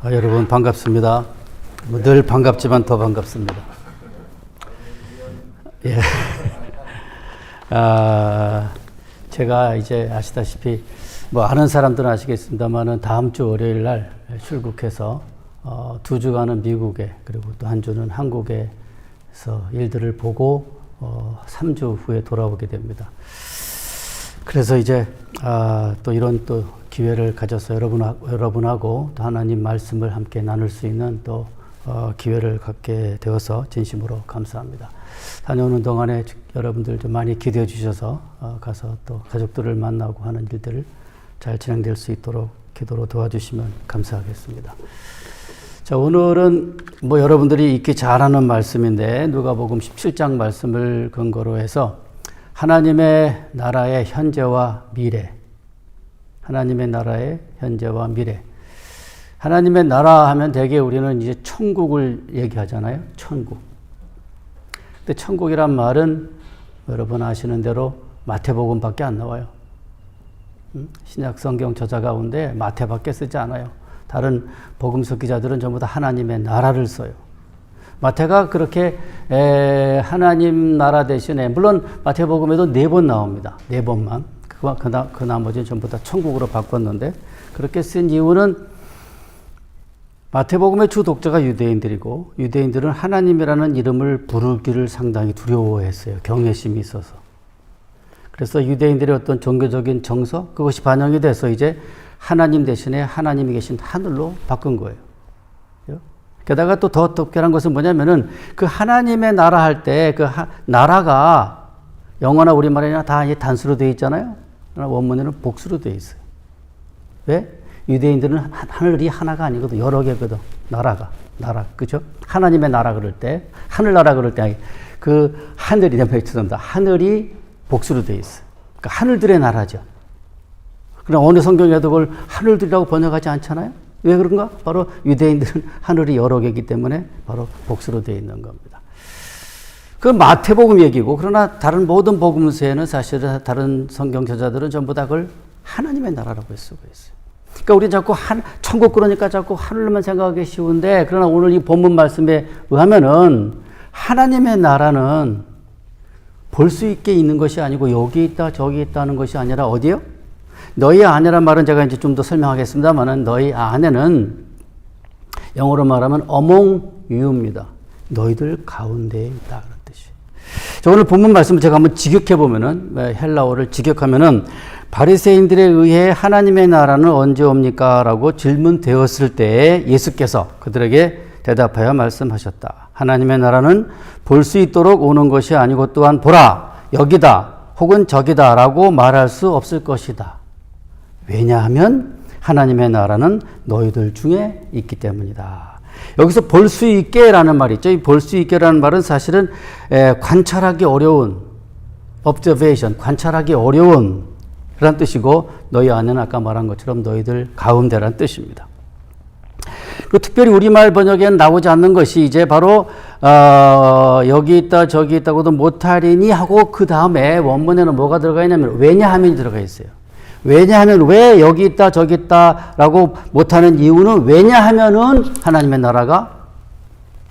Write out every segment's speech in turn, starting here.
여러분 반갑습니다. 늘 반갑지만 더 반갑습니다. 예. 제가 이제 아시다시피 아는 사람들은 아시겠습니다만은 다음 주 월요일 날 출국해서 2주간은 미국에 그리고 또 한 주는 한국에서 일들을 보고 3주 후에 돌아오게 됩니다. 그래서 이제 또 이런 또 기회를 가져서 여러분하고 또 하나님 말씀을 함께 나눌 수 있는 또 기회를 갖게 되어서 진심으로 감사합니다. 다녀오는 동안에 여러분들 좀 많이 기도해 주셔서 가서 또 가족들을 만나고 하는 일들을 잘 진행될 수 있도록 기도로 도와주시면 감사하겠습니다. 자, 오늘은 여러분들이 읽기 잘하는 말씀인데 누가복음 17장 말씀을 근거로 해서 하나님의 나라의 현재와 미래, 하나님의 나라의 현재와 미래. 하나님의 나라 하면 대개 우리는 이제 천국을 얘기하잖아요. 천국. 근데 천국이란 말은 여러분 아시는 대로 마태복음밖에 안 나와요. 신약 성경 저자 가운데 마태밖에 쓰지 않아요. 다른 복음서 기자들은 전부 다 하나님의 나라를 써요. 마태가 그렇게 하나님 나라 대신에, 물론 마태복음에도 4번 나옵니다. 4번만. 그 나머지는 전부 다 천국으로 바꿨는데, 그렇게 쓴 이유는 마태복음의 주 독자가 유대인들이고, 유대인들은 하나님이라는 이름을 부르기를 상당히 두려워했어요. 경외심이 있어서. 그래서 유대인들의 어떤 종교적인 정서, 그것이 반영이 돼서 이제 하나님 대신에 하나님이 계신 하늘로 바꾼 거예요. 게다가 또 더 특별한 것은 뭐냐면은 그 하나님의 나라 할 때 그 나라가 영어나 우리말이나 다 단수로 되어 있잖아요. 원문에는 복수로 되어 있어요. 왜? 유대인들은 하늘이 하나가 아니거든. 여러 개거든. 나라. 그죠? 하나님의 나라 그럴 때, 하늘나라 그럴 때, 그 하늘이, 죄송합니다. 하늘이 복수로 되어 있어요. 그러니까 하늘들의 나라죠. 그럼 어느 성경에도 그걸 하늘들이라고 번역하지 않잖아요? 왜 그런가? 바로 유대인들은 하늘이 여러 개이기 때문에 바로 복수로 되어 있는 겁니다. 그 마태복음 얘기고, 그러나 다른 모든 복음서에는 사실은 다른 성경 저자들은 전부 다 그걸 하나님의 나라라고 쓰고 있어요. 그러니까 우리 자꾸 천국 그러니까 자꾸 하늘만 생각하기 쉬운데, 그러나 오늘 이 본문 말씀에 의하면은 하나님의 나라는 볼 수 있게 있는 것이 아니고 여기 있다 저기 있다는 것이 아니라 어디요? 너희 안에란 말은 제가 이제 좀 더 설명하겠습니다만은 너희 안에는 영어로 말하면 among you입니다. 너희들 가운데에 있다 그런 뜻이에요. 자, 오늘 본문 말씀을 제가 한번 직역해 보면은, 헬라어를 직역하면은 바리새인들에 의해 하나님의 나라는 언제 옵니까? 라고 질문되었을 때 예수께서 그들에게 대답하여 말씀하셨다. 하나님의 나라는 볼 수 있도록 오는 것이 아니고 또한 보라, 여기다 혹은 저기다 라고 말할 수 없을 것이다. 왜냐하면 하나님의 나라는 너희들 중에 있기 때문이다. 여기서 볼 수 있게 라는 말이 있죠. 이 볼 수 있게 라는 말은 사실은 관찰하기 어려운, observation, 관찰하기 어려운 그런 뜻이고, 너희 안에는 아까 말한 것처럼 너희들 가운데라는 뜻입니다. 그 특별히 우리말 번역에는 나오지 않는 것이 이제 바로 여기 있다 저기 있다고도 못하리니 하고 그 다음에 원문에는 뭐가 들어가 있냐면 왜냐하면이 들어가 있어요. 왜냐하면 왜 여기 있다 저기 있다 라고 못하는 이유는 왜냐하면은 하나님의 나라가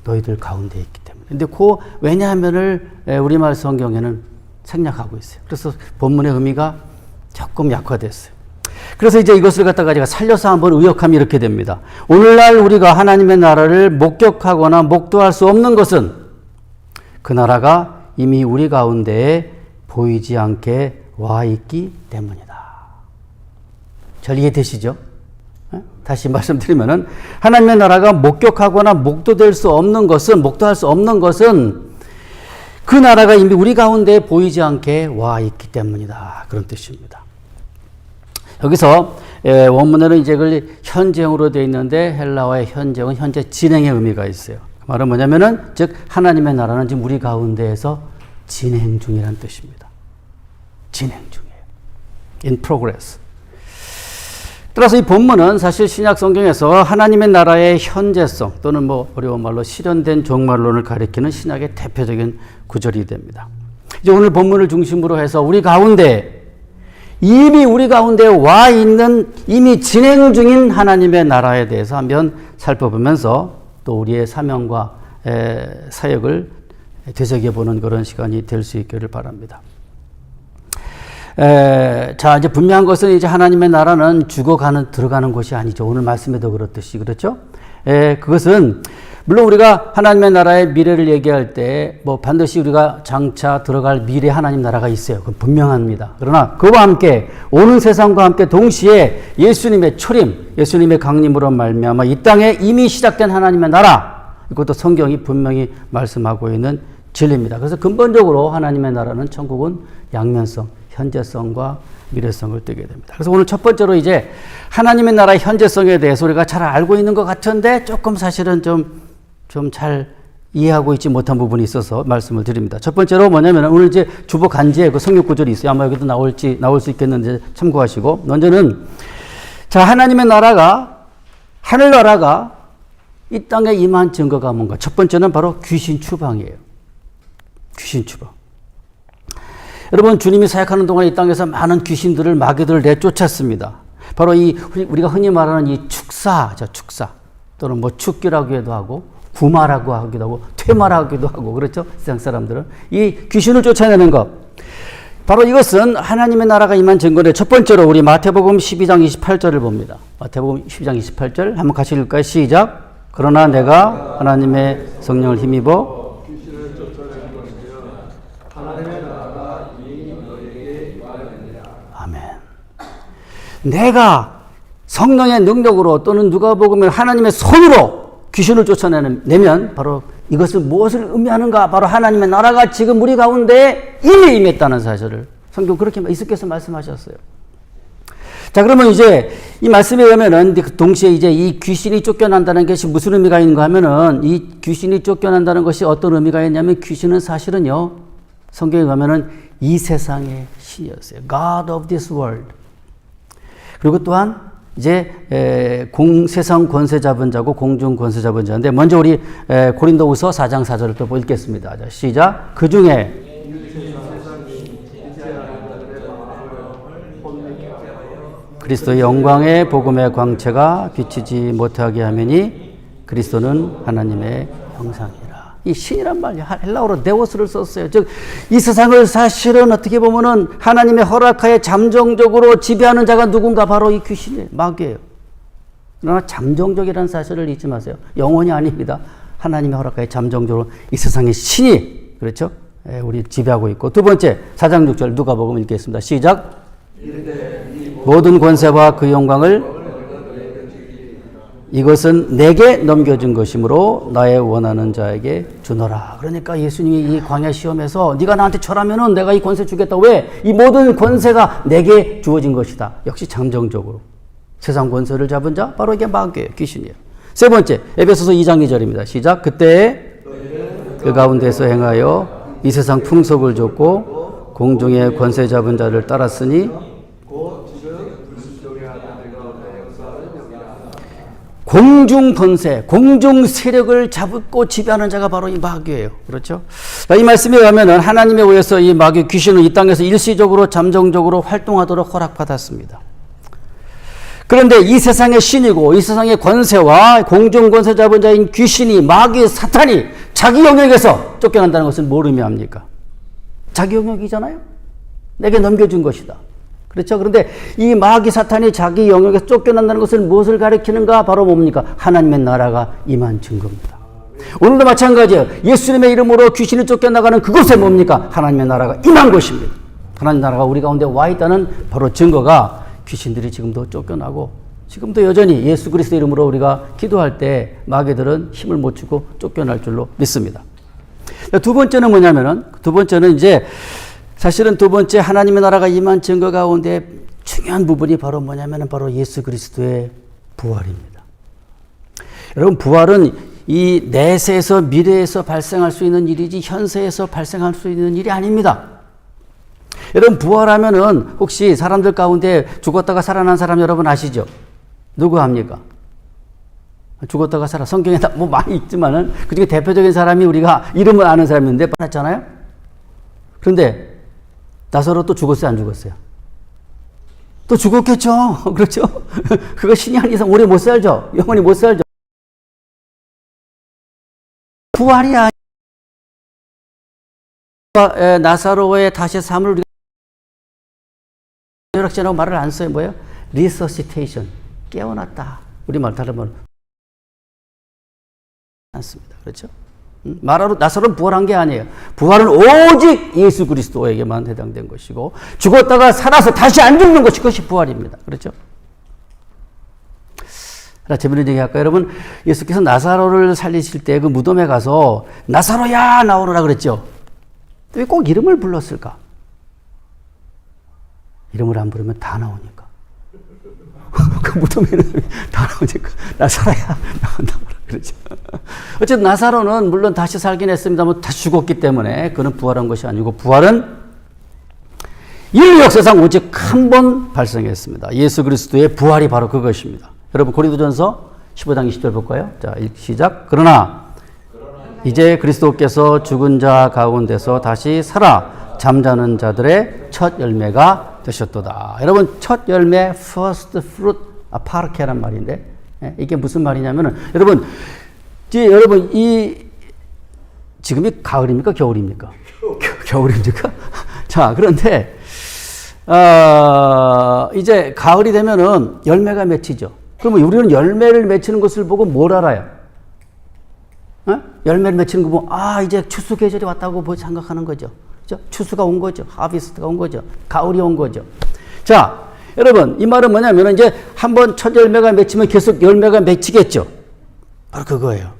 너희들 가운데 있기 때문에. 근데 그 왜냐하면을 우리말 성경에는 생략하고 있어요. 그래서 본문의 의미가 조금 약화됐어요. 그래서 이제 이것을 갖다가 제가 살려서 한번 의역하면 이렇게 됩니다. 오늘날 우리가 하나님의 나라를 목격하거나 목도할 수 없는 것은 그 나라가 이미 우리 가운데에 보이지 않게 와 있기 때문이다. 잘 이해되시죠? 다시 말씀드리면은 하나님의 나라가 목격하거나 목도할 수 없는 것은 그 나라가 이미 우리 가운데에 보이지 않게 와 있기 때문이다. 그런 뜻입니다. 여기서 원문에는 이제 그걸 현재형으로 되어 있는데 헬라어의 현재형은 현재 진행의 의미가 있어요. 그 말은 뭐냐면은 즉 하나님의 나라는 지금 우리 가운데에서 진행 중이라는 뜻입니다. 진행 중이에요. In progress. 따라서 이 본문은 사실 신약 성경에서 하나님의 나라의 현재성 또는 어려운 말로 실현된 종말론을 가리키는 신약의 대표적인 구절이 됩니다. 이제 오늘 본문을 중심으로 해서 우리 가운데 이미 우리 가운데 와 있는 이미 진행 중인 하나님의 나라에 대해서 한번 살펴보면서 또 우리의 사명과 사역을 되새겨보는 그런 시간이 될 수 있기를 바랍니다. 자, 이제 분명한 것은 이제 하나님의 나라는 들어가는 곳이 아니죠. 오늘 말씀에도 그렇듯이, 그렇죠? 그것은, 물론 우리가 하나님의 나라의 미래를 얘기할 때, 반드시 우리가 장차 들어갈 미래 하나님 나라가 있어요. 그건 분명합니다. 그러나 그와 함께, 오는 세상과 함께 동시에 예수님의 초림, 예수님의 강림으로 말미암아 이 땅에 이미 시작된 하나님의 나라, 이것도 성경이 분명히 말씀하고 있는 진리입니다. 그래서 근본적으로 하나님의 나라는 천국은 양면성, 현재성과 미래성을 띠게 됩니다. 그래서 오늘 첫 번째로 이제 하나님의 나라의 현재성에 대해서 우리가 잘 알고 있는 것 같은데 조금 사실은 좀 잘 이해하고 있지 못한 부분이 있어서 말씀을 드립니다. 첫 번째로 뭐냐면 오늘 이제 주보 간지에 그 성경 구절이 있어요. 아마 여기도 나올 수 있겠는데 참고하시고. 먼저는 자, 하나님의 나라가, 하늘나라가 이 땅에 임한 증거가 뭔가. 첫 번째는 바로 귀신 추방이에요. 귀신 추방. 여러분, 주님이 사역하는 동안 이 땅에서 많은 귀신들을, 마귀들을 내쫓았습니다. 바로 우리가 흔히 말하는 이 축사죠, 축사. 또는 축기라고 해도 하고, 구마라고 하기도 하고, 퇴마라고 하고, 그렇죠? 세상 사람들은. 이 귀신을 쫓아내는 것. 바로 이것은 하나님의 나라가 임한 증거인데, 첫 번째로 우리 마태복음 12장 28절을 봅니다. 마태복음 12장 28절. 한번 같이 읽을까요? 시작. 그러나 내가 하나님의 성령을 힘입어 내가 성령의 능력으로 또는 누가복음에 하나님의 손으로 귀신을 쫓아내면 바로 이것은 무엇을 의미하는가? 바로 하나님의 나라가 지금 우리 가운데 이미 임했다는 사실을 성경 그렇게 이스께서 말씀하셨어요. 자, 그러면 이제 이 말씀에 의하면은 동시에 이제 이 귀신이 쫓겨난다는 것이 무슨 의미가 있는가 하면은 이 귀신이 쫓겨난다는 것이 어떤 의미가 있냐면 귀신은 사실은요, 성경에 가면은 이 세상의 신이었어요. God of this world. 그리고 또한 이제 세상 권세 잡은 자고 공중 권세 잡은 자인데, 먼저 우리 고린도후서 4장 4절을 또 읽겠습니다. 자, 시작. 그 중에 그리스도의 영광의 복음의 광채가 비치지 못하게 하매니 그리스도는 하나님의 형상이라. 이 신이란 말이야. 헬라어로 데오스를 썼어요. 즉, 이 세상을 사실은 어떻게 보면은 하나님의 허락하에 잠정적으로 지배하는 자가 누군가? 바로 이 귀신이에요. 마귀예요. 그러나 잠정적이라는 사실을 잊지 마세요. 영원히 아닙니다. 하나님의 허락하에 잠정적으로 이 세상의 신이, 그렇죠? 우리 지배하고 있고. 두 번째, 4장 6절 누가복음 읽겠습니다. 시작. 모든 권세와 그 영광을 이것은 내게 넘겨준 것이므로 나의 원하는 자에게 주노라. 그러니까 예수님이 이 광야 시험에서 네가 나한테 절하면은 내가 이 권세 주겠다. 왜? 이 모든 권세가 내게 주어진 것이다. 역시 잠정적으로 세상 권세를 잡은 자, 바로 이게 마귀예요. 귀신이에요. 세 번째, 에베소서 2장 2절입니다. 시작. 그때 그 가운데서 행하여 이 세상 풍속을 줬고 공중의 권세 잡은 자를 따랐으니 공중 권세, 공중 세력을 잡고 지배하는 자가 바로 이 마귀예요. 그렇죠? 이 말씀에 의하면 하나님에 의해서 이 마귀 귀신은 이 땅에서 일시적으로 잠정적으로 활동하도록 허락받았습니다. 그런데 이 세상의 신이고 이 세상의 권세와 공중 권세 잡은 자인 귀신이, 마귀, 사탄이 자기 영역에서 쫓겨난다는 것은 뭘 의미합니까? 자기 영역이잖아요. 내게 넘겨준 것이다. 그렇죠? 그런데 이 마귀 사탄이 자기 영역에서 쫓겨난다는 것은 무엇을 가리키는가? 바로 뭡니까? 하나님의 나라가 임한 증거입니다. 오늘도 마찬가지예요. 예수님의 이름으로 귀신이 쫓겨나가는 그곳에 뭡니까? 하나님의 나라가 임한 것입니다. 하나님 나라가 우리 가운데 와 있다는 바로 증거가 귀신들이 지금도 쫓겨나고 지금도 여전히 예수 그리스도 이름으로 우리가 기도할 때 마귀들은 힘을 못 주고 쫓겨날 줄로 믿습니다. 두 번째는 뭐냐면은, 두 번째는 이제 사실은 두 번째 하나님의 나라가 임한 증거 가운데 중요한 부분이 바로 뭐냐면 바로 예수 그리스도의 부활입니다. 여러분, 부활은 이 내세에서 미래에서 발생할 수 있는 일이지 현세에서 발생할 수 있는 일이 아닙니다. 여러분, 부활하면은 혹시 사람들 가운데 죽었다가 살아난 사람 여러분 아시죠? 누구 합니까? 죽었다가 성경에 뭐 많이 있지만은 그중에 대표적인 사람이 우리가 이름을 아는 사람이 있는데 빨았잖아요. 그런데 나사로도 죽었어요, 안 죽었어요? 또 죽었겠죠. 그렇죠? 그거 신이 아닌 이상 오래 못 살죠. 영원히 못 살죠. 부활이야. 나사로의 다시 삶을 우리가 혈액제라고 말을 안 써요. 뭐예요? 리서시테이션. 깨어났다. 우리말 다르면 않습니다. 그렇죠? 말하러 나사로는 부활한 게 아니에요. 부활은 오직 예수 그리스도에게만 해당된 것이고 죽었다가 살아서 다시 안 죽는 것이 그것이 부활입니다. 그렇죠? 하나 재밌는 얘기 할까요? 여러분, 예수께서 나사로를 살리실 때 그 무덤에 가서 나사로야 나오너라 그랬죠. 왜 꼭 이름을 불렀을까? 이름을 안 부르면 다 나오니까. 그 무덤에는 다 나오니까 나사로야 나온다 그러죠. 어쨌든 나사로는 물론 다시 살긴 했습니다만 다시 죽었기 때문에 그는 부활한 것이 아니고 부활은 인류 역사상 오직 한 번 발생했습니다. 예수 그리스도의 부활이 바로 그것입니다. 여러분 고린도전서 15장 20절 볼까요? 자, 시작. 그러나 이제 그리스도께서 죽은 자 가운데서 다시 살아 잠자는 자들의 첫 열매가 되셨도다. 여러분 첫 열매 first fruit 파르케란 말인데 이게 무슨 말이냐면은 여러분 여러분 지금이 가을입니까 겨울입니까? 겨울입니까? 자 그런데 이제 가을이 되면은 열매가 맺히죠. 그러면 우리는 열매를 맺히는 것을 보고 뭘 알아요? 열매를 맺히는 거 보고 이제 추수 계절이 왔다고 생각하는 거죠. 그렇죠? 추수가 온 거죠. 하비스트가 온 거죠. 가을이 온 거죠. 자, 여러분 이 말은 뭐냐면 이제 한번 첫 열매가 맺히면 계속 열매가 맺히겠죠. 바로 그거예요.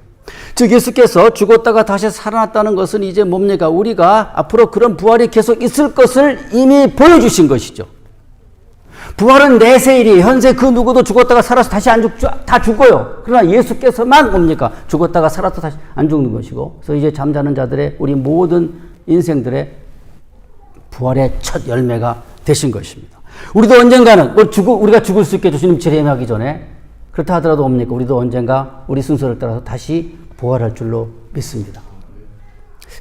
즉 예수께서 죽었다가 다시 살아났다는 것은 이제 뭡니까? 우리가 앞으로 그런 부활이 계속 있을 것을 이미 보여주신 것이죠. 부활은 내세일이에요. 현재 그 누구도 죽었다가 살아서 다시 안 죽죠. 다 죽어요. 그러나 예수께서만 뭡니까? 죽었다가 살아서 다시 안 죽는 것이고, 그래서 이제 잠자는 자들의 우리 모든 인생들의 부활의 첫 열매가 되신 것입니다. 우리도 언젠가는 우리가 죽을 수 있게 주님 재림하기 전에 그렇다 하더라도 뭡니까? 우리도 언젠가 우리 순서를 따라서 다시 부활할 줄로 믿습니다.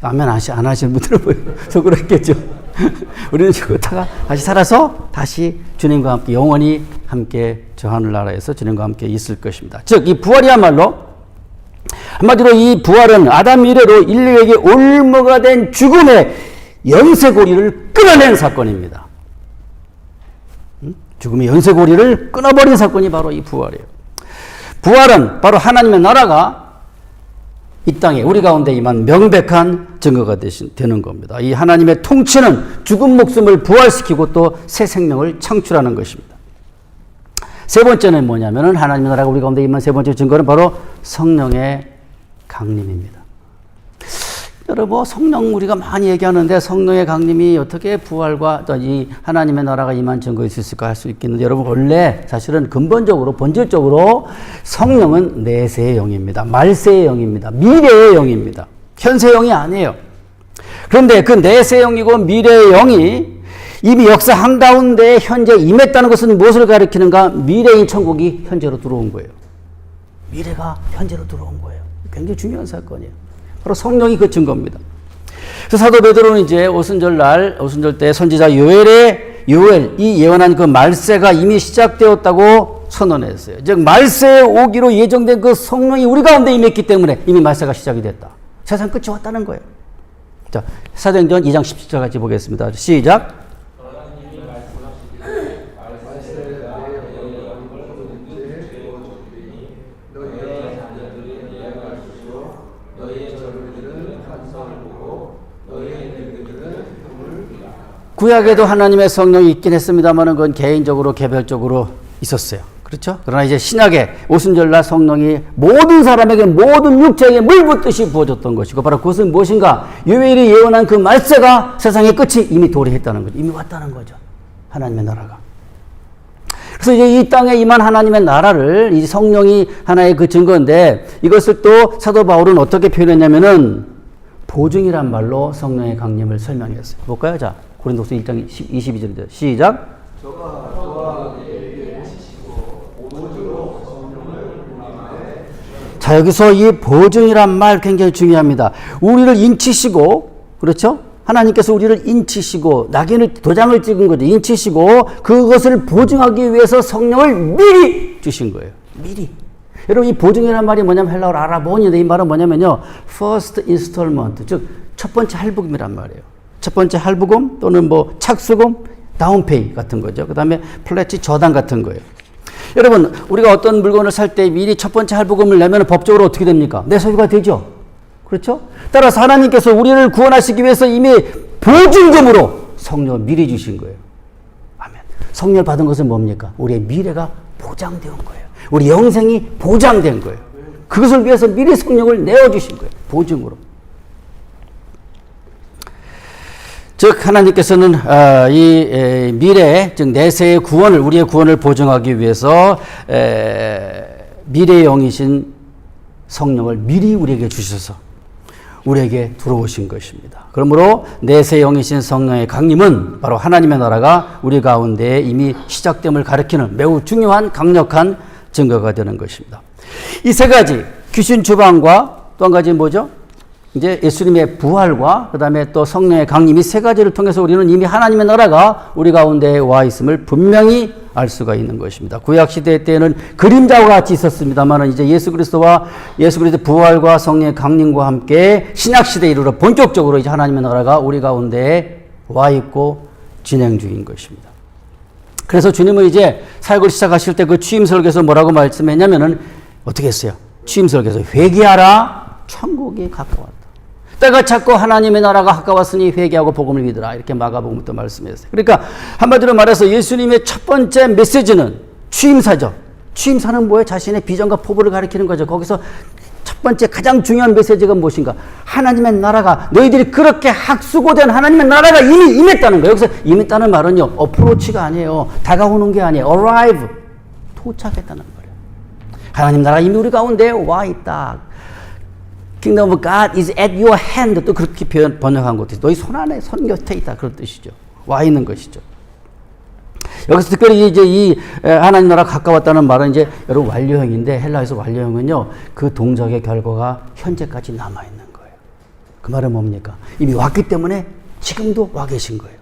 아멘 안 하시는 분들은 보여서 그렇겠죠. 우리는 죽었다가 다시 살아서 다시 주님과 함께 영원히 함께 저 하늘나라에서 주님과 함께 있을 것입니다. 즉 이 부활이야말로 한마디로 이 부활은 아담 이래로 인류에게 올무가 된 죽음의 연쇄고리를 끊어낸 사건입니다. 죽음의 연쇄고리를 끊어버린 사건이 바로 이 부활이에요. 부활은 바로 하나님의 나라가 이 땅에 우리 가운데 임한 명백한 증거가 되는 겁니다. 이 하나님의 통치는 죽은 목숨을 부활시키고 또 새 생명을 창출하는 것입니다. 세 번째는 뭐냐면은 하나님의 나라가 우리 가운데 임한 세 번째 증거는 바로 성령의 강림입니다. 여러분 성령 우리가 많이 얘기하는데 성령의 강림이 어떻게 부활과 이 하나님의 나라가 임한 증거일 수 있을까 할 수 있겠는데 여러분 원래 사실은 근본적으로 본질적으로 성령은 내세의 영입니다. 말세의 영입니다. 미래의 영입니다. 현세의 영이 아니에요. 그런데 그 내세의 영이고 미래의 영이 이미 역사 한가운데 현재 임했다는 것은 무엇을 가리키는가? 미래인 천국이 현재로 들어온 거예요. 미래가 현재로 들어온 거예요. 굉장히 중요한 사건이에요. 바로 성령이 그 증거입니다. 그래서 사도 베드로는 이제 오순절 때 선지자 요엘 이 예언한 그 말세가 이미 시작되었다고 선언했어요. 즉 말세에 오기로 예정된 그 성령이 우리 가운데 임했기 때문에 이미 말세가 시작이 됐다. 세상 끝이 왔다는 거예요. 자, 사도행전 2장 17절 같이 보겠습니다. 시작. 구약에도 하나님의 성령이 있긴 했습니다만 그건 개인적으로 개별적으로 있었어요. 그렇죠? 그러나 이제 신약에 오순절날 성령이 모든 사람에게 모든 육체에게 물 붓듯이 부어졌던 것이고 바로 그것은 무엇인가? 요엘이 예언한 그 말세가 세상의 끝이 이미 도래했다는 거죠. 이미 왔다는 거죠. 하나님의 나라가. 그래서 이제 이 땅에 임한 하나님의 나라를 이 성령이 하나의 그 증거인데 이것을 또 사도 바울은 어떻게 표현했냐면은 보증이란 말로 성령의 강림을 설명했어요. 볼까요? 자, 고린도서 1장 22절입니다. 시작. 자, 여기서 이 보증이란 말 굉장히 중요합니다. 우리를 인치시고, 그렇죠? 하나님께서 우리를 인치시고 낙인을 도장을 찍은 거죠. 인치시고 그것을 보증하기 위해서 성령을 미리 주신 거예요. 미리. 여러분 이 보증이라는 말이 뭐냐면 헬라어로 알아보니 이 말은 뭐냐면요. first installment 즉 첫 번째 할부금이란 말이에요. 첫 번째 할부금 또는 뭐 착수금, 다운페이 같은 거죠. 그 다음에 플래치 저당 같은 거예요. 여러분 우리가 어떤 물건을 살 때 미리 첫 번째 할부금을 내면 법적으로 어떻게 됩니까? 내 소유가 되죠. 그렇죠? 따라서 하나님께서 우리를 구원하시기 위해서 이미 보증금으로 성령을 미리 주신 거예요. 아멘. 성령을 받은 것은 뭡니까? 우리의 미래가 보장된 거예요. 우리 영생이 보장된 거예요. 그것을 위해서 미리 성령을 내어주신 거예요. 보증으로. 즉 하나님께서는 이 미래 즉 내세의 구원을 우리의 구원을 보증하기 위해서 미래의 영이신 성령을 미리 우리에게 주셔서 우리에게 들어오신 것입니다. 그러므로 내세의 영이신 성령의 강림은 바로 하나님의 나라가 우리 가운데 이미 시작됨을 가리키는 매우 중요한 강력한 증거가 되는 것입니다. 이 세 가지 귀신 주방과 또 한 가지 뭐죠? 이제 예수님의 부활과 그 다음에 또 성령의 강림 이 세 가지를 통해서 우리는 이미 하나님의 나라가 우리 가운데 와 있음을 분명히 알 수가 있는 것입니다. 구약시대 때에는 그림자와 같이 있었습니다만 이제 예수 그리스도와 예수 그리스도의 부활과 성령의 강림과 함께 신약시대에 이르러 본격적으로 이제 하나님의 나라가 우리 가운데 와 있고 진행 중인 것입니다. 그래서 주님은 이제 사역을 시작하실 때 그 취임설교에서 뭐라고 말씀했냐면은 어떻게 했어요? 취임설교에서 회개하라 천국이 가까웠다. 때가 찼고 하나님의 나라가 가까웠으니 회개하고 복음을 믿으라. 이렇게 마가복음부터 말씀했어요. 그러니까 한마디로 말해서 예수님의 첫 번째 메시지는 취임사죠. 취임사는 뭐예요? 자신의 비전과 포부를 가리키는 거죠. 거기서 첫 번째 가장 중요한 메시지가 무엇인가? 하나님의 나라가 너희들이 그렇게 학수고된 하나님의 나라가 이미 임했다는 거예요. 여기서 임했다는 말은요. 어프로치가 아니에요. 다가오는 게 아니에요. arrive. 도착했다는 거예요. 하나님 나라가 이미 우리 가운데 와 있다. Kingdom of God is at your hand. 또 그렇게 번역한 것도 있어요. 너희 손 안에, 손 곁에 있다. 그런 뜻이죠. 와 있는 것이죠. 여기서 특별히 이제 이 하나님 나라가 가까웠다는 말은 이제 여러분 완료형인데 헬라에서 완료형은요. 그 동작의 결과가 현재까지 남아있는 거예요. 그 말은 뭡니까? 이미 왔기 때문에 지금도 와 계신 거예요.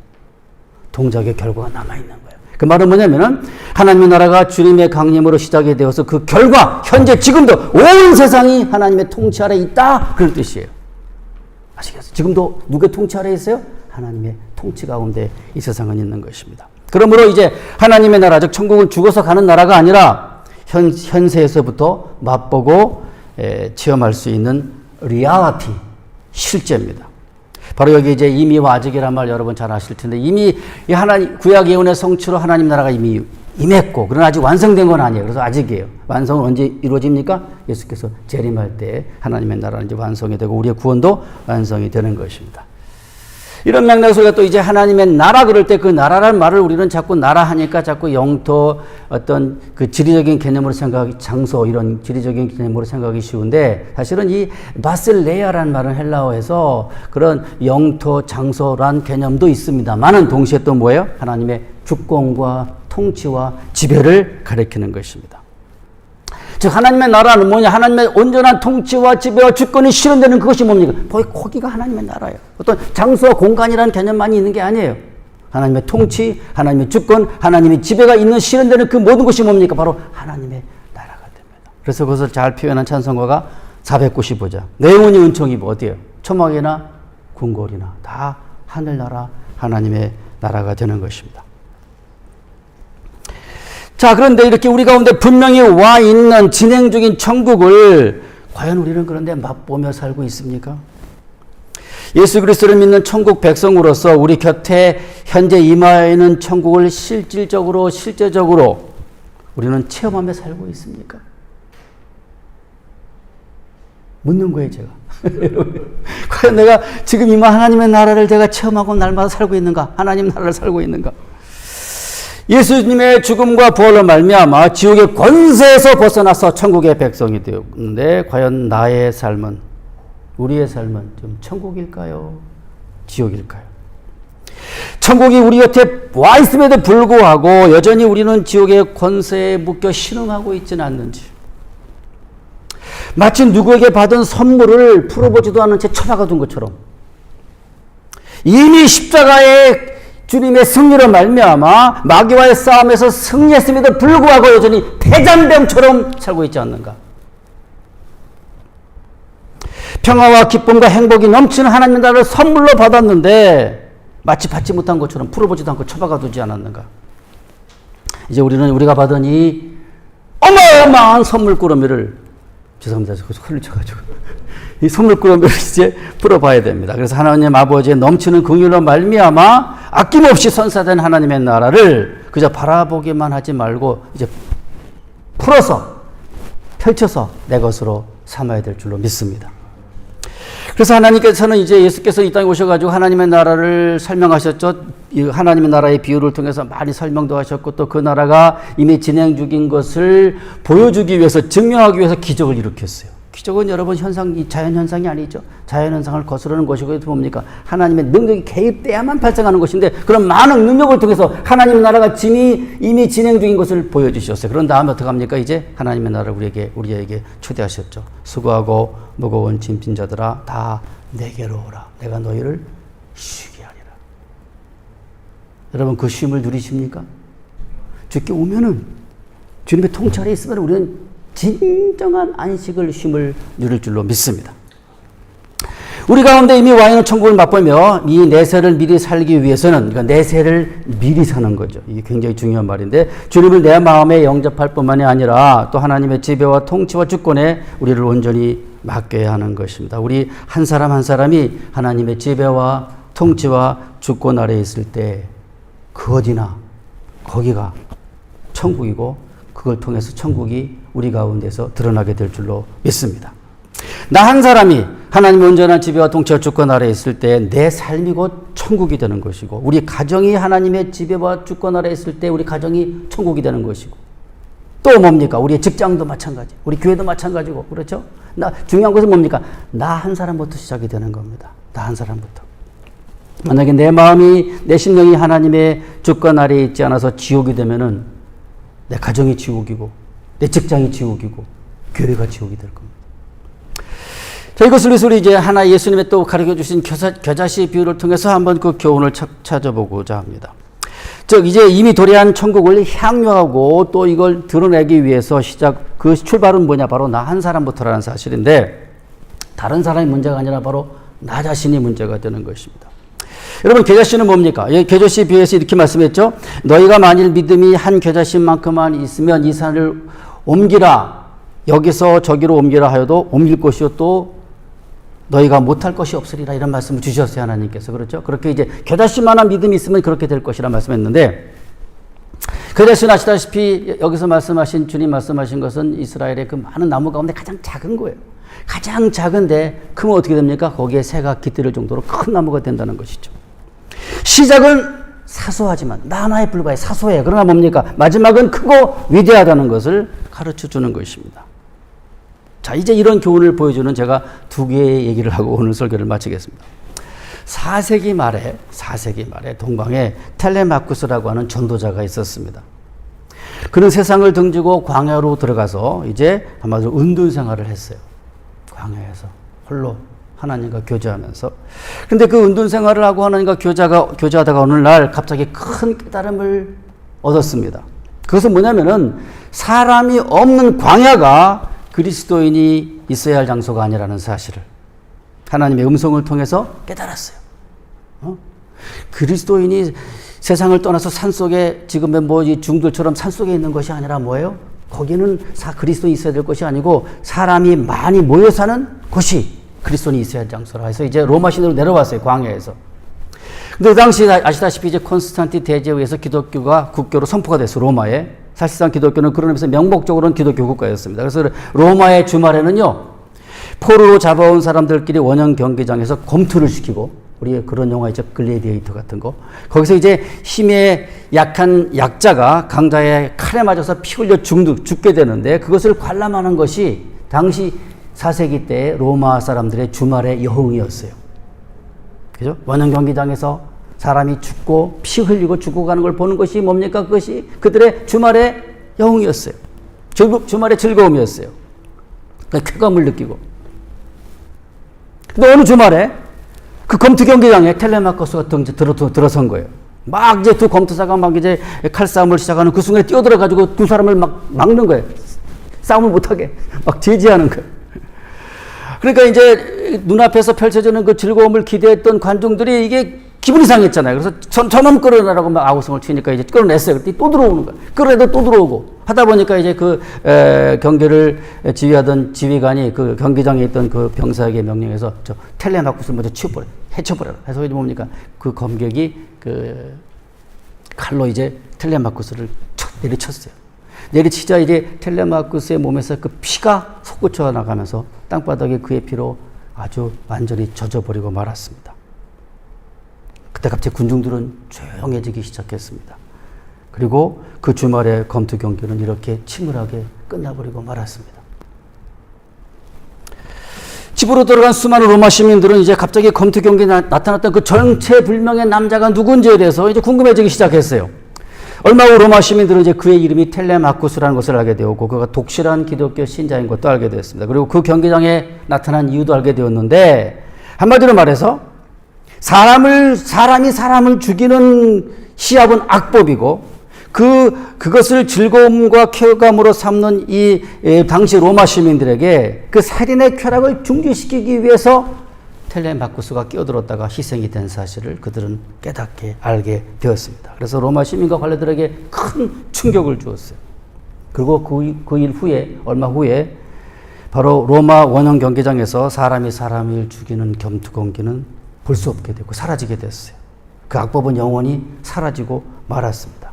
동작의 결과가 남아있는 거예요. 그 말은 뭐냐면은 하나님의 나라가 주님의 강림으로 시작이 되어서 그 결과 현재 지금도 온 세상이 하나님의 통치 아래 있다 그런 뜻이에요. 아시겠어요? 지금도 누구의 통치 아래 있어요? 하나님의 통치 가운데 이 세상은 있는 것입니다. 그러므로 이제 하나님의 나라 즉 천국은 죽어서 가는 나라가 아니라 현세에서부터 맛보고 체험할 수 있는 리얼리티 실제입니다. 바로 여기 이제 이미와 아직이란 말 여러분 잘 아실 텐데 이미 이 하나님 구약 예언의 성취로 하나님 나라가 이미 임했고 그러나 아직 완성된 건 아니에요. 그래서 아직이에요. 완성은 언제 이루어집니까? 예수께서 재림할 때 하나님의 나라는 이제 완성이 되고 우리의 구원도 완성이 되는 것입니다. 이런 맥락에서 우리가 또 이제 하나님의 나라 그럴 때 그 나라라는 말을 우리는 자꾸 나라 하니까 자꾸 영토 어떤 그 지리적인 개념으로 생각하기 장소 이런 지리적인 개념으로 생각하기 쉬운데 사실은 이 바실레아라는 말은 헬라어에서 그런 영토 장소란 개념도 있습니다만은 동시에 또 뭐예요? 하나님의 주권과 통치와 지배를 가리키는 것입니다. 즉 하나님의 나라는 뭐냐? 하나님의 온전한 통치와 지배와 주권이 실현되는 그것이 뭡니까? 거기가 하나님의 나라예요. 어떤 장소와 공간이라는 개념만이 있는 게 아니에요. 하나님의 통치, 하나님의 주권, 하나님의 지배가 있는 실현되는 그 모든 것이 뭡니까? 바로 하나님의 나라가 됩니다. 그래서 그것을 잘 표현한 찬송가가 495장. 내 영혼이 은총이 뭐 어디예요? 초막이나 궁궐이나 다 하늘나라 하나님의 나라가 되는 것입니다. 자, 그런데 이렇게 우리 가운데 분명히 와 있는 진행 중인 천국을 과연 우리는 그런데 맛보며 살고 있습니까? 예수 그리스도를 믿는 천국 백성으로서 우리 곁에 현재 임하여 있는 천국을 실질적으로 실제적으로 우리는 체험하며 살고 있습니까? 묻는 거예요, 제가. 과연 내가 지금 임한 하나님의 나라를 제가 체험하고 날마다 살고 있는가? 하나님 나라를 살고 있는가? 예수님의 죽음과 부활로 말미암아 지옥의 권세에서 벗어나서 천국의 백성이 되었는데 과연 나의 삶은 우리의 삶은 좀 천국일까요? 지옥일까요? 천국이 우리 곁에 와 있음에도 불구하고 여전히 우리는 지옥의 권세에 묶여 신음하고 있지는 않는지 마치 누구에게 받은 선물을 풀어보지도 않은 채 처박아둔 것처럼 이미 십자가의 주님의 승리로 말미암아 마귀와의 싸움에서 승리했음에도 불구하고 여전히 패잔병처럼 살고 있지 않는가? 평화와 기쁨과 행복이 넘치는 하나님의 나라를 선물로 받았는데 마치 받지 못한 것처럼 풀어보지도 않고 처박아 두지 않았는가? 이제 우리가 받은 이 어마어마한 선물꾸러미를, 죄송합니다. 소리를 쳐가지고 이 선물꾸러미를 이제 풀어봐야 됩니다. 그래서 하나님 아버지의 넘치는 긍휼로 말미암아 아낌없이 선사된 하나님의 나라를 그저 바라보기만 하지 말고 이제 풀어서 펼쳐서 내 것으로 삼아야 될 줄로 믿습니다. 그래서 하나님께서는 이제 예수께서 이 땅에 오셔가지고 하나님의 나라를 설명하셨죠. 하나님의 나라의 비유를 통해서 많이 설명도 하셨고 또 그 나라가 이미 진행 중인 것을 보여주기 위해서, 증명하기 위해서 기적을 일으켰어요. 기적은 여러분 자연현상이 아니죠. 자연현상을 거스르는 것이고 뭡니까? 하나님의 능력이 개입돼야만 발생하는 것인데 그런 많은 능력을 통해서 하나님의 나라가 이미 진행 중인 것을 보여주셨어요. 그런 다음에 어떻게 합니까? 이제 하나님의 나라를 우리에게 초대하셨죠. 수고하고 무거운 짐진 자들아 다 내게로 오라. 내가 너희를 쉬게 하리라. 여러분 그 쉼을 누리십니까? 주께 오면은 주님의 통찰에 있으면 우리는 진정한 안식을 쉼을 누릴 줄로 믿습니다. 우리 가운데 이미 와 있는 천국을 맛보며 이 내세를 미리 살기 위해서는, 그러니까 내세를 미리 사는 거죠. 이게 굉장히 중요한 말인데 주님을 내 마음에 영접할 뿐만이 아니라 또 하나님의 지배와 통치와 주권에 우리를 온전히 맡겨야 하는 것입니다. 우리 한 사람 한 사람이 하나님의 지배와 통치와 주권 아래에 있을 때 그 어디나 거기가 천국이고 그걸 통해서 천국이 우리 가운데서 드러나게 될 줄로 믿습니다. 나 한 사람이 하나님의 온전한 지배와 통치와 주권 아래에 있을 때 내 삶이 곧 천국이 되는 것이고 우리 가정이 하나님의 지배와 주권 아래에 있을 때 우리 가정이 천국이 되는 것이고 또 뭡니까? 우리의 직장도 마찬가지, 우리 교회도 마찬가지고 그렇죠? 중요한 것은 뭡니까? 나 한 사람부터 시작이 되는 겁니다. 나 한 사람부터. 만약에 내 마음이, 내 심령이 하나님의 주권 아래에 있지 않아서 지옥이 되면은 내 가정이 지옥이고 내 직장이 지옥이고 교회가 지옥이 될 겁니다. 자, 이것을 위해서 우리 이제 하나 예수님의 또 가르쳐 주신 겨자씨 비유를 통해서 한번 그 교훈을 찾아보고자 합니다. 즉 이제 이미 도래한 천국을 향유하고 또 이걸 드러내기 위해서 그 출발은 뭐냐? 바로 나 한 사람부터라는 사실인데 다른 사람의 문제가 아니라 바로 나 자신이 문제가 되는 것입니다. 여러분 겨자씨는 뭡니까? 겨자씨 비유에서 이렇게 말씀했죠. 너희가 만일 믿음이 한 겨자씨만큼만 있으면 이 산을 옮기라, 여기서 저기로 옮기라 하여도 옮길 것이요 또 너희가 못할 것이 없으리라, 이런 말씀을 주셨어요. 하나님께서. 그렇죠? 그렇게 이제 겨자씨만한 믿음이 있으면 그렇게 될 것이라 말씀했는데 겨자씨는 아시다시피 여기서 주님 말씀하신 것은 이스라엘의 그 많은 나무 가운데 가장 작은 거예요. 가장 작은데 크면 어떻게 됩니까? 거기에 새가 깃들 정도로 큰 나무가 된다는 것이죠. 시작은 사소하지만 나 하나에 불과해. 사소해. 그러나 뭡니까? 마지막은 크고 위대하다는 것을 가르쳐 주는 것입니다. 자, 이제 이런 교훈을 보여주는 제가 두 개의 얘기를 하고 오늘 설교를 마치겠습니다. 4세기 말에 동방에 텔레마쿠스라고 하는 전도자가 있었습니다. 그는 세상을 등지고 광야로 들어가서 이제 아마도 은둔 생활을 했어요. 광야에서 홀로 하나님과 교제하면서. 근데 그 은둔 생활을 하고 하나님과 교제하다가 어느 날 갑자기 큰 깨달음을 얻었습니다. 그것은 뭐냐면은 사람이 없는 광야가 그리스도인이 있어야 할 장소가 아니라는 사실을 하나님의 음성을 통해서 깨달았어요. 그리스도인이 세상을 떠나서 산속에 지금의 이 중들처럼 산속에 있는 것이 아니라 뭐예요? 거기는 그리스도인이 있어야 될 것이 아니고 사람이 많이 모여 사는 곳이 그리스도인이 있어야 할 장소라 해서 이제 로마 시내로 내려왔어요. 광야에서. 근데 그 당시 아시다시피 이제 콘스탄틴 대제에 의해서 기독교가 국교로 선포가 됐어요. 로마에. 사실상 기독교는 그런 의미에서 명목적으로는 기독교 국가였습니다. 그래서 로마의 주말에는요, 포로로 잡아온 사람들끼리 원형 경기장에서 검투를 시키고, 우리 그런 영화 있죠. 글래디에이터 같은 거. 거기서 이제 힘에 약한 약자가 강자의 칼에 맞아서 피 흘려 죽게 되는데 그것을 관람하는 것이 당시 4세기 때 로마 사람들의 주말의 여흥이었어요. 그죠? 원형 경기장에서 사람이 죽고 피 흘리고 죽어가는 걸 보는 것이 뭡니까? 그것이 그들의 주말의 여흥이었어요. 주말의 즐거움이었어요. 쾌감을 느끼고. 근데 어느 주말에 그 검투 경기장에 텔레마커스가 들어선 거예요. 막 이제 두 검투사가 막 이제 칼싸움을 시작하는 그 순간에 뛰어들어가지고 두 사람을 막 막는 거예요. 싸움을 못하게. 막 제지하는 거예요. 그러니까 이제 눈앞에서 펼쳐지는 그 즐거움을 기대했던 관중들이 이게 기분이 상했잖아요. 그래서 저놈 끌어내라고 막 아우성을 치니까 이제 끌어냈어요. 그랬더니 또 들어오는 거예요. 끌어내도 또 들어오고. 하다 보니까 이제 그 경기를 지휘하던 지휘관이 그 경기장에 있던 그 병사에게 명령해서 저 텔레마쿠스를 먼저 해쳐버려라. 해서 이제 뭡니까? 그 검객이 그 칼로 이제 텔레마쿠스를 내리쳤어요. 내리치자 이제 텔레마쿠스의 몸에서 그 피가 솟구쳐 나가면서 땅바닥에 그의 피로 아주 완전히 젖어버리고 말았습니다. 그때 갑자기 군중들은 조용해지기 시작했습니다. 그리고 그 주말의 검투 경기는 이렇게 침울하게 끝나버리고 말았습니다. 집으로 들어간 수많은 로마 시민들은 이제 갑자기 검투 경기에 나타났던 그 정체불명의 남자가 누군지에 대해서 이제 궁금해지기 시작했어요. 얼마 후 로마 시민들은 이제 그의 이름이 텔레마쿠스라는 것을 알게 되었고 그가 독실한 기독교 신자인 것도 알게 되었습니다. 그리고 그 경기장에 나타난 이유도 알게 되었는데 한마디로 말해서 사람이 사람을 죽이는 시합은 악법이고 그것을 즐거움과 쾌감으로 삼는 이 당시 로마 시민들에게 그 살인의 쾌락을 중지시키기 위해서 텔레마쿠스가 끼어들었다가 희생이 된 사실을 그들은 깨닫게 알게 되었습니다. 그래서 로마 시민과 관료들에게 큰 충격을 주었어요. 그리고 그 일 후에 얼마 후에 바로 로마 원형 경기장에서 사람이 사람을 죽이는 검투 경기는 볼 수 없게 되고 사라지게 됐어요. 그 악법은 영원히 사라지고 말았습니다.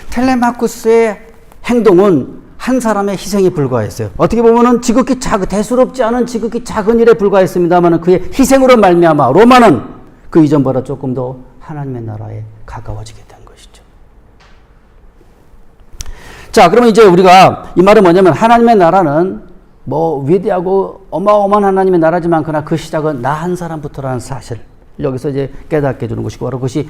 텔레마쿠스의 행동은 한 사람의 희생에 불과했어요. 어떻게 보면은 지극히 대수롭지 않은 지극히 작은 일에 불과했습니다만 그의 희생으로 말미암아 로마는 그 이전보다 조금 더 하나님의 나라에 가까워지게 된 것이죠. 자, 그러면 이제 우리가 이 말은 뭐냐면 하나님의 나라는 뭐 위대하고 어마어마한 하나님의 나라지만 그러나 그 시작은 나 한 사람부터라는 사실. 여기서 이제 깨닫게 해주는 것이고 바로 그것이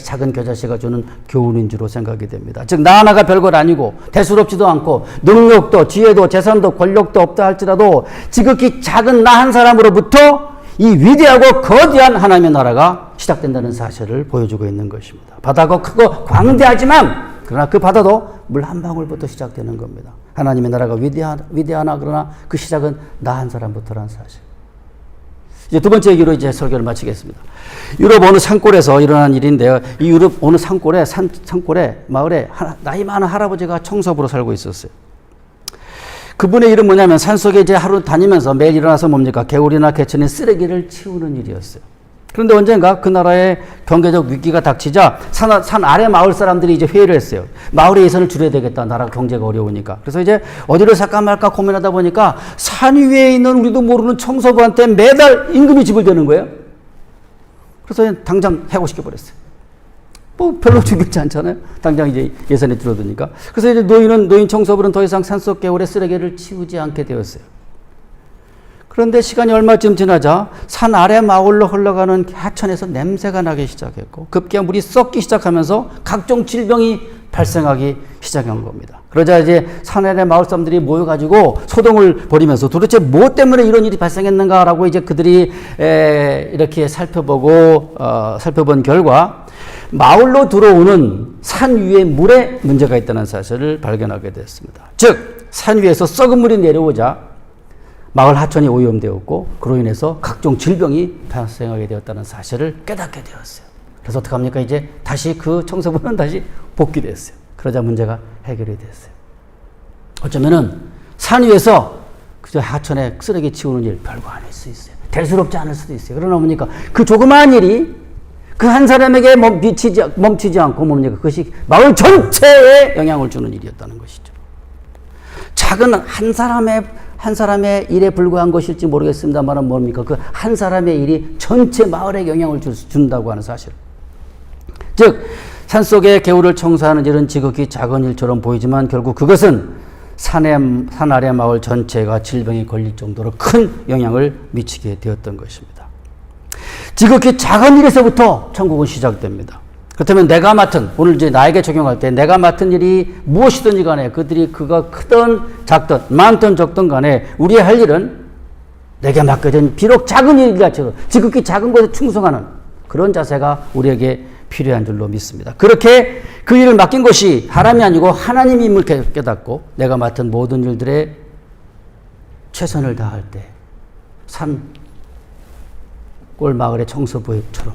작은 겨자씨가 주는 교훈인 줄로 생각이 됩니다. 즉 나 하나가 별것 아니고 대수롭지도 않고 능력도 지혜도 재산도 권력도 없다 할지라도 지극히 작은 나 한 사람으로부터 이 위대하고 거대한 하나님의 나라가 시작된다는 사실을 보여주고 있는 것입니다. 바다가 크고 광대하지만 그러나 그 바다도 물 한 방울부터 시작되는 겁니다. 하나님의 나라가 위대하나 그러나 그 시작은 나 한 사람부터라는 사실. 이제 두 번째 얘기로 이제 설교를 마치겠습니다. 유럽 어느 산골에서 일어난 일인데요. 이 유럽 어느 산골에 마을에 나이 많은 할아버지가 청소부로 살고 있었어요. 그분의 일은 뭐냐면 산속에 이제 하루 다니면서 매일 일어나서 뭡니까? 개울이나 개천에 쓰레기를 치우는 일이었어요. 그런데 언젠가 그 나라에 경제적 위기가 닥치자 산 아래 마을 사람들이 이제 회의를 했어요. 마을의 예산을 줄여야 되겠다. 나라 경제가 어려우니까. 그래서 이제 어디를 살까 말까 고민하다 보니까 산 위에 있는 우리도 모르는 청소부한테 매달 임금이 지불되는 거예요. 그래서 당장 해고시켜버렸어요. 뭐 별로 중요하지 않잖아요. 당장 이제 예산이 줄어드니까. 그래서 이제 노인 청소부는 더 이상 산속 개울에 쓰레기를 치우지 않게 되었어요. 그런데 시간이 얼마쯤 지나자 산 아래 마을로 흘러가는 하천에서 냄새가 나기 시작했고 급기야 물이 썩기 시작하면서 각종 질병이 발생하기 시작한 겁니다. 그러자 이제 산 아래 마을 사람들이 모여가지고 소동을 벌이면서 도대체 뭐 때문에 이런 일이 발생했는가라고 이제 그들이 이렇게 살펴본 결과 마을로 들어오는 산 위에 물에 문제가 있다는 사실을 발견하게 됐습니다. 즉 산 위에서 썩은 물이 내려오자 마을 하천이 오염되었고 그로 인해서 각종 질병이 발생하게 되었다는 사실을 깨닫게 되었어요. 그래서 어떡합니까? 이제 다시 그 청소부는 다시 복귀됐어요. 그러자 문제가 해결이 됐어요. 어쩌면은 산 위에서 그저 하천에 쓰레기 치우는 일 별거 아닐 수 있어요. 대수롭지 않을 수도 있어요. 그러나 뭡니까? 그 조그마한 일이 그 한 사람에게 멈추지 않고 뭡니까? 그것이 마을 전체에 영향을 주는 일이었다는 것이죠. 작은 한 사람의 일에 불과한 것일지 모르겠습니다만 뭡니까? 그 한 사람의 일이 전체 마을에 영향을 준다고 하는 사실. 즉 산속의 개울을 청소하는 일은 지극히 작은 일처럼 보이지만 결국 그것은 산 아래 마을 전체가 질병에 걸릴 정도로 큰 영향을 미치게 되었던 것입니다. 지극히 작은 일에서부터 천국은 시작됩니다. 그렇다면 오늘 이제 나에게 적용할 때 내가 맡은 일이 무엇이든지 간에 그가 크든 작든 많든 적든 간에 우리의 할 일은 내게 맡겨진 비록 작은 일일지라도 지극히 작은 것에 충성하는 그런 자세가 우리에게 필요한 줄로 믿습니다. 그렇게 그 일을 맡긴 것이 사람이 아니고 하나님의 임을 깨닫고 내가 맡은 모든 일들에 최선을 다할 때 산 꼴마을의 청소부처럼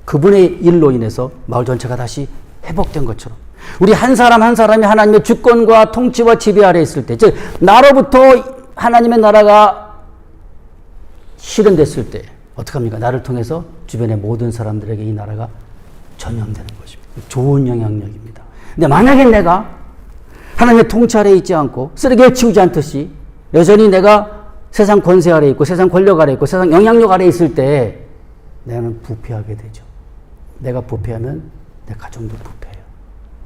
그분의 일로 인해서 마을 전체가 다시 회복된 것처럼 우리 한 사람 한 사람이 하나님의 주권과 통치와 지배 아래 있을 때, 즉 나로부터 하나님의 나라가 실현됐을 때 어떻게 합니까? 나를 통해서 주변의 모든 사람들에게 이 나라가 전염되는 것입니다. 좋은 영향력입니다. 근데 만약에 내가 하나님의 통치 아래 있지 않고 쓰레기에 치우지 않듯이 여전히 내가 세상 권세 아래 있고 세상 권력 아래 있고 세상 영향력 아래 있을 때 나는 부패하게 되죠. 내가 부패하면 내 가정도 부패해요.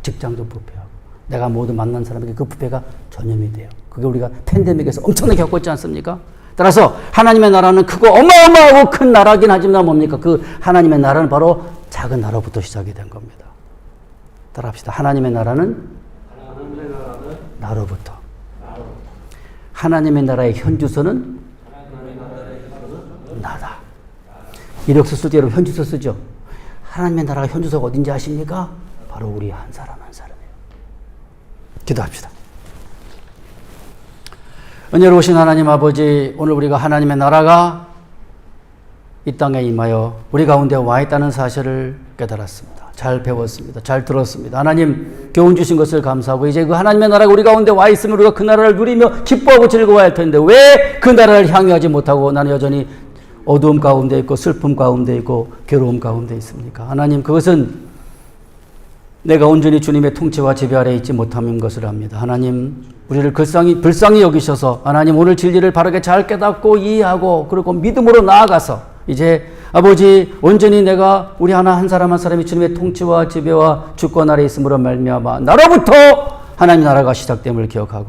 직장도 부패하고 내가 모두 만난 사람에게 그 부패가 전염이 돼요. 그게 우리가 팬데믹에서 엄청나게 겪었지 않습니까? 따라서 하나님의 나라는 크고 어마어마하고 큰 나라긴 하지만 뭡니까? 그 하나님의 나라는 바로 작은 나라부터 시작이 된 겁니다. 따라합시다. 하나님의 나라는 나로부터. 하나님의 나라의 현주소는 나다. 이력서 쓸 때 여러분 현주소 쓰죠? 하나님의 나라가 현주소가 어딘지 아십니까? 바로 우리 한 사람 한 사람이에요. 기도합시다. 은혜로우신 하나님 아버지, 오늘 우리가 하나님의 나라가 이 땅에 임하여 우리 가운데 와 있다는 사실을 깨달았습니다. 잘 배웠습니다. 잘 들었습니다. 하나님 교훈 주신 것을 감사하고 이제 그 하나님의 나라가 우리 가운데 와 있으면 우리가 그 나라를 누리며 기뻐하고 즐거워야 할 텐데 왜 그 나라를 향유하지 못하고 나는 여전히 어두움 가운데 있고 슬픔 가운데 있고 괴로움 가운데 있습니까? 하나님, 그것은 내가 온전히 주님의 통치와 지배 아래 있지 못함인 것을 압니다. 하나님, 우리를 불쌍히 여기셔서 하나님 오늘 진리를 바르게 잘 깨닫고 이해하고 그리고 믿음으로 나아가서 이제 아버지 온전히 내가 우리 하나 한 사람 한 사람이 주님의 통치와 지배와 주권 아래 있음으로 말미암아 나로부터 하나님의 나라가 시작됨을 기억하고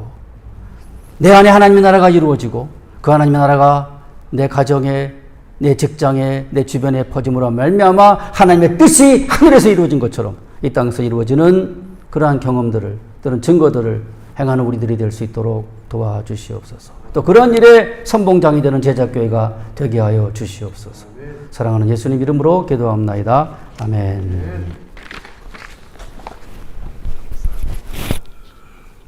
내 안에 하나님의 나라가 이루어지고 그 하나님의 나라가 내 가정에 내 직장에 내 주변에 퍼짐으로 말미암아 하나님의 뜻이 하늘에서 이루어진 것처럼 이 땅에서 이루어지는 그러한 경험들을 또는 증거들을 행하는 우리들이 될 수 있도록 도와주시옵소서. 또 그런 일에 선봉장이 되는 제자교회가 되게 하여 주시옵소서. 사랑하는 예수님 이름으로 기도합나이다. 아멘.